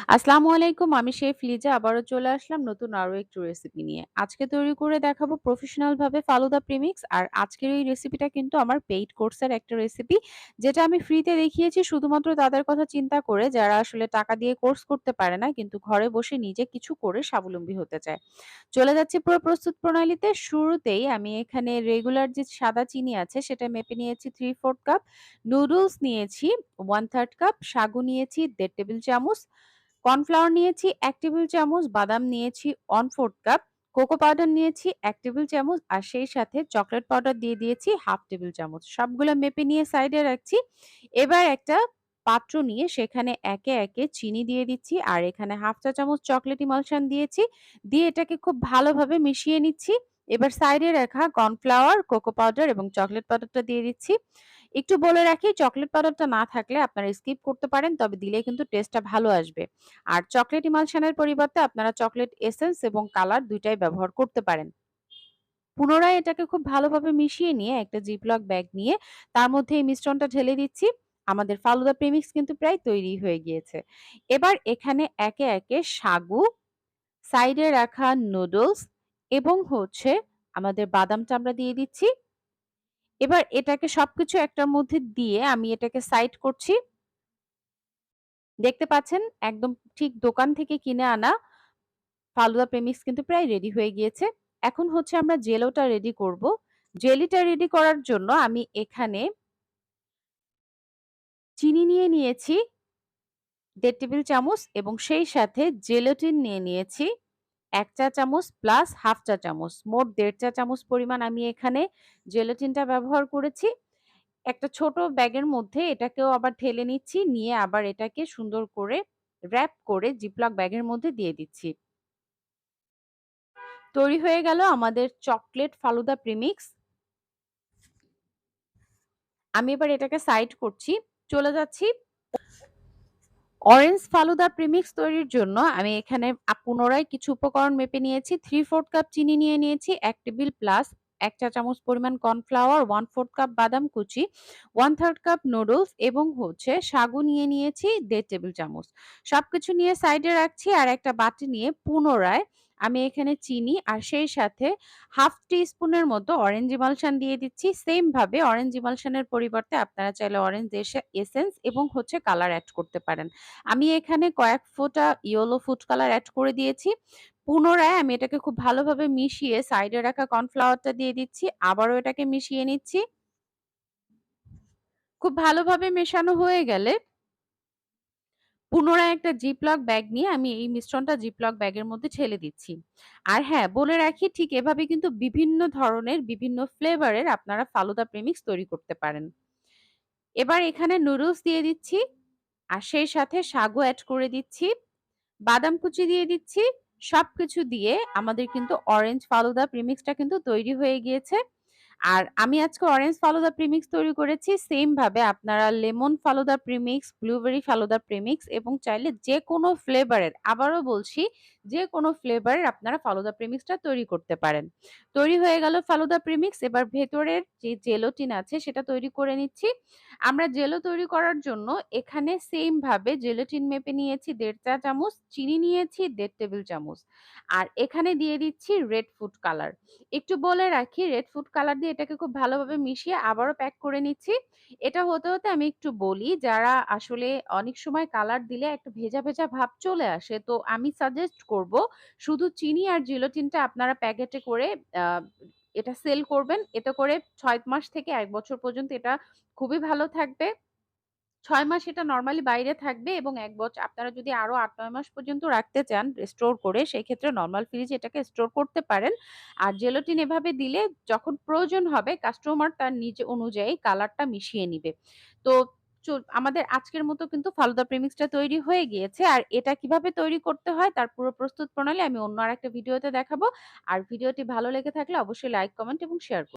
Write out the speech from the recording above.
আসসালামু আলাইকুম। আমি শেফ লিজা আবারও চলে আসলাম নতুন আরো একটু রেসিপি নিয়ে। আজকে তৈরি করে দেখাবো প্রফেশনাল ভাবে ফালুদা প্রিমিক্স। আর আজকের এই রেসিপিটা কিন্তু আমার পেইড কোর্সের একটা রেসিপি। যেটা আমি ফ্রিতে দেখিয়েছি শুধুমাত্র তাদের কথা চিন্তা করে যারা আসলে টাকা দিয়ে কোর্স করতে পারে না কিন্তু ঘরে বসে নিজে কিছু করে স্বাবলম্বী হতে চায়। চলে যাচ্ছি পুরো প্রস্তুত প্রণালীতে। শুরুতেই আমি এখানে রেগুলার যে সাদা চিনি আছে সেটা মেপে নিয়েছি 3/4 কাপ, নুডলস নিয়েছি 1/3 কাপ, সাগু নিয়েছি 1.5 টেবিল চামচ, কর্নফ্লাওয়ার নিয়েছি ১ টেবিল চামচ, বাদাম নিয়েছি 1/4 কাপ, কোকো পাউডার নিয়েছি ১ টেবিল চামচ আর সেই সাথে চকোলেট পাউডার দিয়ে দিয়েছি 1/2 টেবিল চামচ। সবগুলো মেপে নিয়ে সাইডে রাখছি। এবার একটা পাত্র নিয়ে সেখানে একে, একে চিনি দিয়ে দিচ্ছি আর এখানে 1/2 চা চামচ চকলেট ইমালশন দিয়েছি। দিয়ে এটাকে খুব ভালোভাবে মিশিয়ে নিচ্ছি। এবার সাইডে রাখা কর্নফ্লাওয়ার, কোকো পাউডার এবং চকলেট পাউডারটা দিয়ে দিচ্ছি। একটু বলে রাখি চকলেট পাউডারটা না থাকলে আপনারা স্কিপ করতে পারেন, তবে দিলে কিন্তু টেস্টটা ভালো আসবে। আর চকলেট ইমালশনের পরিবর্তে আপনারা চকলেট এসেন্স এবং কালার ২ টাই ব্যবহার করতে পারেন। পুনরায় এটাকে খুব ভালোভাবে মিশিয়ে নিয়ে একটা জিপলক ব্যাগ নিয়ে তার মধ্যে এই মিশ্রণটা ঢেলে দিচ্ছি। আমাদের ফালুদা প্রেমিক্স কিন্তু প্রায় তৈরি হয়ে গিয়েছে। এবার এখানে একে, একে সাগু, সাইডে রাখা নুডলস এবং আমাদের বাদামটা আমরা দিয়ে দিচ্ছি। এবার এটাকে সবকিছু একটার মধ্যে দিয়ে আমি এটাকে সাইড করছি। দেখতে পাচ্ছেন একদম ঠিক দোকান থেকে কিনে আনা ফালুদা প্রেমিক্স কিন্তু প্রায় রেডি হয়ে গিয়েছে। এখন আমরা জেলোটা রেডি করব। জেলিটা রেডি করার জন্য আমি এখানে চিনি নিয়ে নিয়েছি ১.৫ টেবিল চামচ এবং সেই সাথে জেলাটিন নিয়ে নিয়েছি ১ চা চামচ প্লাস 1/2 চা চামচ। মোট ১.৫ চা চামচ পরিমাণ আমি এখানে জেলাটিনটা ব্যবহার করেছি। একটা ছোট ব্যাগের মধ্যে এটাকেও আবার ঢেলে নিচ্ছি। নিয়ে আবার এটাকে সুন্দর করে র‍্যাপ করে জিপলক ব্যাগের মধ্যে দিয়ে দিচ্ছি। তৈরি হয়ে গেল আমাদের চকলেট ফালুদা প্রিমিক্স। আমি এবার এটাকে সাইড করছি। চলে যাচ্ছি অরেঞ্জ ফালুদা প্রিমিক্স তৈরির জন্য আমি এখানে পুনরায় কিছু উপকরণ মেপে নিয়েছি। 3/4 কাপ চিনি নিয়ে নিয়েছি, ১ টেবিল প্লাস ১ চা চামচ পরিমাণ কর্নফ্লাওয়ার, 1/4 কাপ বাদাম কুচি, 1/3 কাপ নুডলস এবং সাগু নিয়ে নিয়েছি ১.৫ টেবিল চামচ। সবকিছু নিয়ে সাইডে রাখছি আর একটা বাটি নিয়ে পুনরায় আমি এখানে চিনি আর সেই সাথে 1/2 টি স্পুনের মতো অরেঞ্জ ইমালশন দিয়ে দিচ্ছি। সেম ভাবে অরেঞ্জ ইমালশনের পরিবর্তে আপনারা চাইলে অরেঞ্জ এসেন্স এবং কালার এড করতে পারেন। আমি এখানে কয়েক ফোঁটা ইয়েলো ফুড কালার এড করে দিয়েছি। পুনরায় আমি এটাকে খুব ভালোভাবে মিশিয়ে সাইডে রাখা কর্নফ্লাওয়ারটা দিয়ে দিচ্ছি। আবারও এটাকে মিশিয়ে নিচ্ছি। খুব ভালোভাবে মেশানো হয়ে গেলে পুনরায় একটা জিপলক ব্যাগ নিয়ে আমি এই মিশ্রণটা জিপলক ব্যাগের মধ্যে ঢেলে দিচ্ছি। আর হ্যাঁ, বলে রাখি ঠিক এভাবে কিন্তু বিভিন্ন ধরনের বিভিন্ন ফ্লেভারের আপনারা ফালুদা প্রেমিক্স তৈরি করতে পারেন। এবার এখানে নুডলস দিয়ে দিচ্ছি আর সেই সাথে সাগু এড করে দিচ্ছি। বাদাম কুচি দিয়ে দিচ্ছি। সবকিছু দিয়ে আমাদের কিন্তু অরেঞ্জ ফালুদা প্রিমিক্সটা কিন্তু তৈরি হয়ে গিয়েছে। আর আমি আজকে অরেঞ্জ ফালুদা প্রিমিক্স তৈরি করেছি। সেম ভাবে আপনারা lemon falooda premix, blueberry falooda premix এবং চাইলে যেকোনো ফ্লেভারের, আবারও বলছি, যেকোনো ফ্লেভারের আপনারা ফালুদা প্রিমিক্সটা তৈরি করতে পারেন। তৈরি হয়ে গেল ফালুদা প্রিমিক্স। এবার ভেতরের যে জেলাটিন আছে সেটা তৈরি করে নিচ্ছি। আমরা জেলো তৈরি করার জন্য এখানে সেম ভাবে জেলাটিন মেপে নিয়েছি ১.৫ চা চামচ, চিনি নিয়েছি ১.৫ টেবিল চামচ। আর এখানে দিয়ে দিচ্ছি রেড ফুড কালার। একটু বলে রাখি রেড ফুড কালার দিয়ে এটাকে খুব ভালোভাবে মিশিয়ে আবারও প্যাক করে নিচ্ছি। এটা হতে, হতে আমি একটু বলি যারা আসলে অনেক সময় কালার দিলে একটা ভেজা, ভেজা ভাব চলে আসে। তো আমি সাজেস্ট করব শুধু চিনি আর জেলাটিনটা আপনারা প্যাকেটে করে আ এটা সেল করবেন। এতে করে ৬ মাস থেকে ১ বছর পর্যন্ত এটা খুবই ভালো থাকবে। ৬ মাস এটা নরমালি বাইরে থাকবে এবং ১ আপনারা যদি আরো ৮-৯ মাস পর্যন্ত রাখতে চান স্টোর করে সেক্ষেত্রে নরমাল ফ্রিজে এটাকে স্টোর করতে পারেন। আর জেলাটিন এভাবে দিলে যখন প্রয়োজন হবে কাস্টমার তার নিজ অনুযায়ী কালারটা মিশিয়ে নিবে। তো আমাদের আজকের মতো কিন্তু ফালুদা প্রেমিক্সটা তৈরি হয়ে গিয়েছে। আর এটা কিভাবে তৈরি করতে হয় তার পুরো প্রস্তুত প্রণালী আমি অন্য আরেকটা ভিডিওতে দেখাবো। আর ভিডিওটি ভালো লেগে থাকলে অবশ্যই লাইক, কমেন্ট এবং শেয়ার করবেন।